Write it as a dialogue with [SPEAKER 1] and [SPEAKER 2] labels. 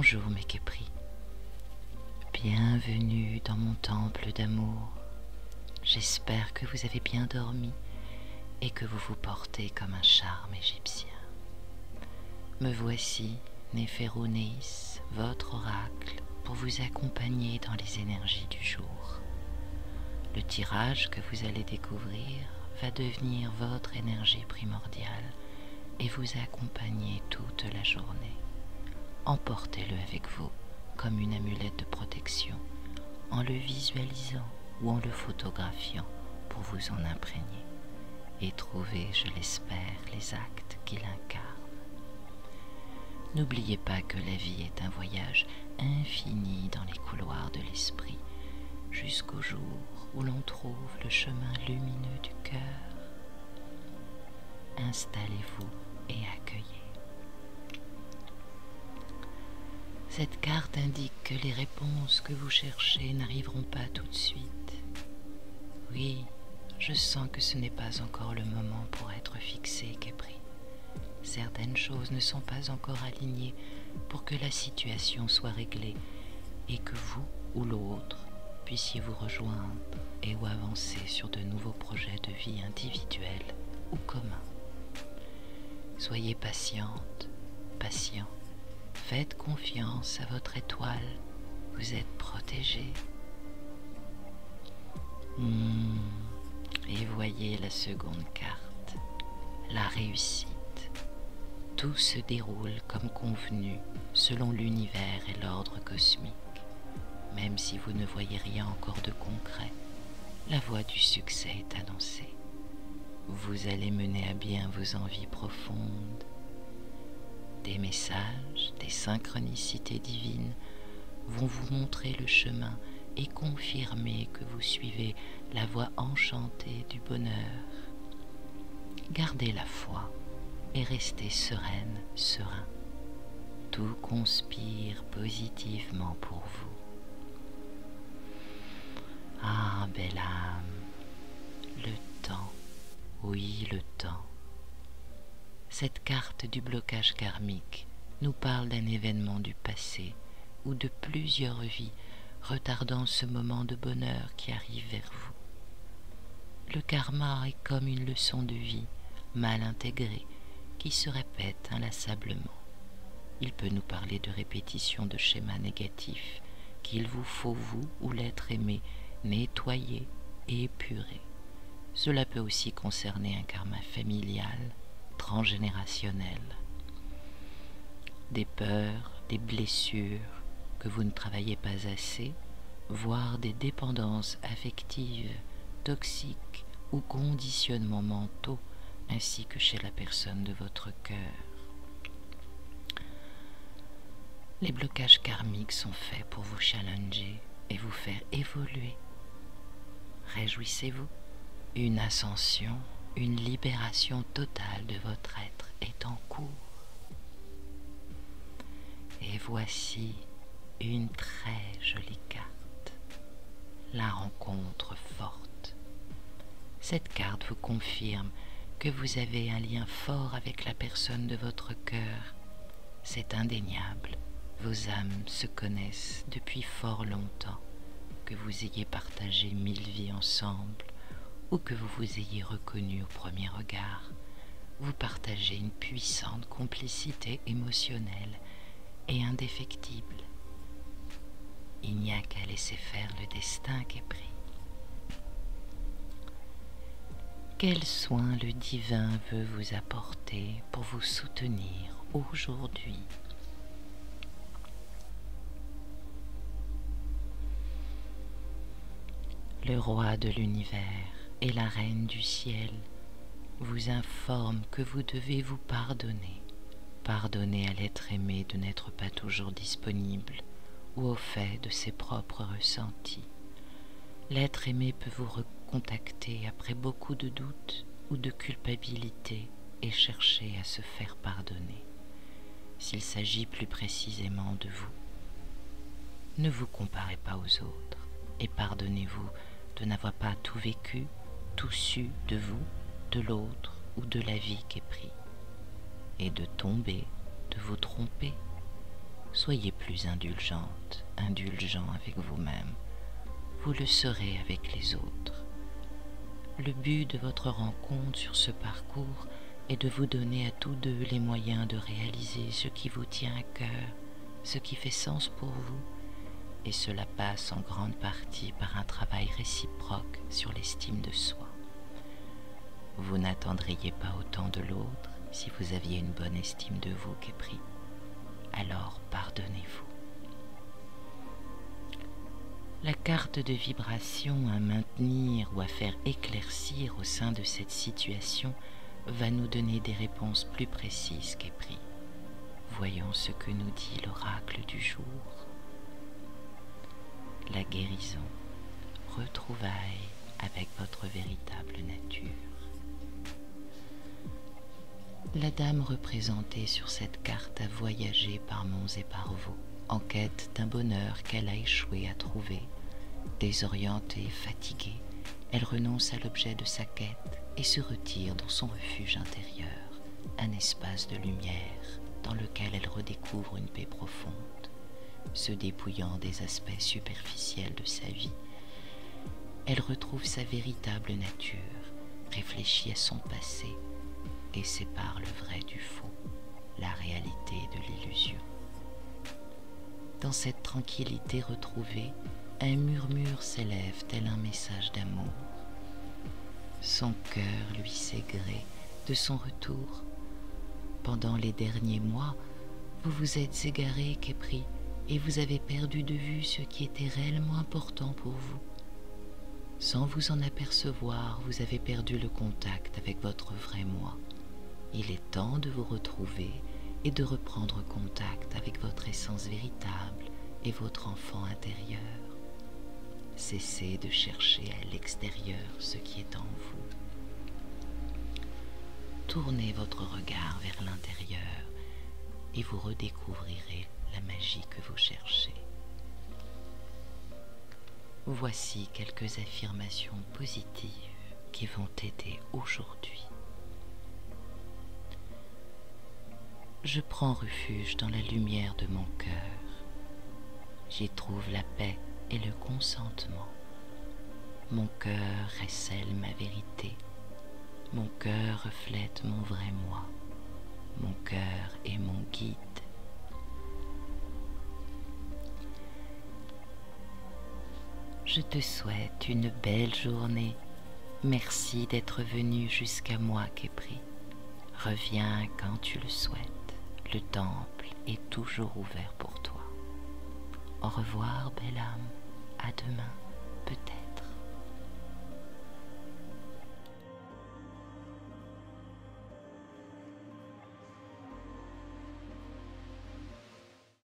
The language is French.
[SPEAKER 1] Bonjour mes Képris, bienvenue dans mon temple d'amour. J'espère que vous avez bien dormi et que vous vous portez comme un charme égyptien. Me voici, Néphéronéis, votre oracle, pour vous accompagner dans les énergies du jour. Le tirage que vous allez découvrir va devenir votre énergie primordiale et vous accompagner toute la journée. Emportez-le avec vous comme une amulette de protection, en le visualisant ou en le photographiant pour vous en imprégner et trouver, je l'espère, les actes qu'il incarne. N'oubliez pas que la vie est un voyage infini dans les couloirs de l'esprit, jusqu'au jour où l'on trouve le chemin lumineux du cœur. Installez-vous et accueillez. Cette carte indique que les réponses que vous cherchez n'arriveront pas tout de suite. Oui, je sens que ce n'est pas encore le moment pour être fixé, Képris. Certaines choses ne sont pas encore alignées pour que la situation soit réglée et que vous ou l'autre puissiez vous rejoindre et ou avancer sur de nouveaux projets de vie individuels ou communs. Soyez patiente, patient. Faites confiance à votre étoile, vous êtes protégé. Et voyez la seconde carte, la réussite. Tout se déroule comme convenu, selon l'univers et l'ordre cosmique. Même si vous ne voyez rien encore de concret, la voie du succès est annoncée. Vous allez mener à bien vos envies profondes. Des messages, des synchronicités divines vont vous montrer le chemin et confirmer que vous suivez la voie enchantée du bonheur. Gardez la foi et restez sereine, serein. Tout conspire positivement pour vous. Ah, belle âme, le temps, oui le temps. Cette carte du blocage karmique nous parle d'un événement du passé ou de plusieurs vies retardant ce moment de bonheur qui arrive vers vous. Le karma est comme une leçon de vie mal intégrée qui se répète inlassablement. Il peut nous parler de répétition de schémas négatifs qu'il vous faut, vous ou l'être aimé, nettoyer et épurer. Cela peut aussi concerner un karma familial, transgénérationnel, des peurs, des blessures que vous ne travaillez pas assez, voire des dépendances affectives, toxiques ou conditionnements mentaux, ainsi que chez la personne de votre cœur. Les blocages karmiques sont faits pour vous challenger et vous faire évoluer. Réjouissez-vous, une ascension, une libération totale de votre être est en cours. Et voici une très jolie carte, la rencontre forte. Cette carte vous confirme que vous avez un lien fort avec la personne de votre cœur. C'est indéniable, vos âmes se connaissent depuis fort longtemps, que vous ayez partagé 1000 vies ensemble, ou que vous vous ayez reconnu au premier regard, vous partagez une puissante complicité émotionnelle et indéfectible. Il n'y a qu'à laisser faire le destin Képris. Quel soin le divin veut vous apporter pour vous soutenir aujourd'hui? Le roi de l'univers et la reine du ciel vous informent que vous devez vous pardonner. Pardonner à l'être aimé de n'être pas toujours disponible ou au fait de ses propres ressentis. L'être aimé peut vous recontacter après beaucoup de doutes ou de culpabilité et chercher à se faire pardonner. S'il s'agit plus précisément de vous, ne vous comparez pas aux autres et pardonnez-vous de n'avoir pas tout vécu, tout su de vous, de l'autre ou de la vie Képris, et de tomber, de vous tromper. soyez plus indulgente, indulgent avec vous-même. Vous le serez avec les autres. Le but de votre rencontre sur ce parcours est de vous donner à tous deux les moyens de réaliser ce qui vous tient à cœur, ce qui fait sens pour vous, et cela passe en grande partie par un travail réciproque sur l'estime de soi. Vous n'attendriez pas autant de l'autre si vous aviez une bonne estime de vous qu'épris. Alors pardonnez-vous. La carte de vibration à maintenir ou à faire éclaircir au sein de cette situation va nous donner des réponses plus précises qu'épris. Voyons ce que nous dit l'oracle du jour. La guérison, retrouvailles avec votre véritable nature. La dame représentée sur cette carte a voyagé par monts et par vaux, en quête d'un bonheur qu'elle a échoué à trouver. Désorientée, fatiguée, elle renonce à l'objet de sa quête et se retire dans son refuge intérieur, un espace de lumière dans lequel elle redécouvre une paix profonde. Se dépouillant des aspects superficiels de sa vie, elle retrouve sa véritable nature, réfléchit à son passé et sépare le vrai du faux, la réalité de l'illusion. Dans cette tranquillité retrouvée, un murmure s'élève tel un message d'amour. Son cœur lui sait gré de son retour. Pendant les derniers mois, vous vous êtes égaré qu'épris et vous avez perdu de vue ce qui était réellement important pour vous. Sans vous en apercevoir, vous avez perdu le contact avec votre vrai moi. Il est temps de vous retrouver et de reprendre contact avec votre essence véritable et votre enfant intérieur. Cessez de chercher à l'extérieur ce qui est en vous. Tournez votre regard vers l'intérieur et vous redécouvrirez la magie que vous cherchez. Voici quelques affirmations positives qui vont t'aider aujourd'hui. Je prends refuge dans la lumière de mon cœur. J'y trouve la paix et le consentement. Mon cœur recèle ma vérité. Mon cœur reflète mon vrai moi. Mon cœur est mon guide. Je te souhaite une belle journée. Merci d'être venu jusqu'à moi, qu'épris. Reviens quand tu le souhaites. Le temple est toujours ouvert pour toi. Au revoir, belle âme. À demain, peut-être.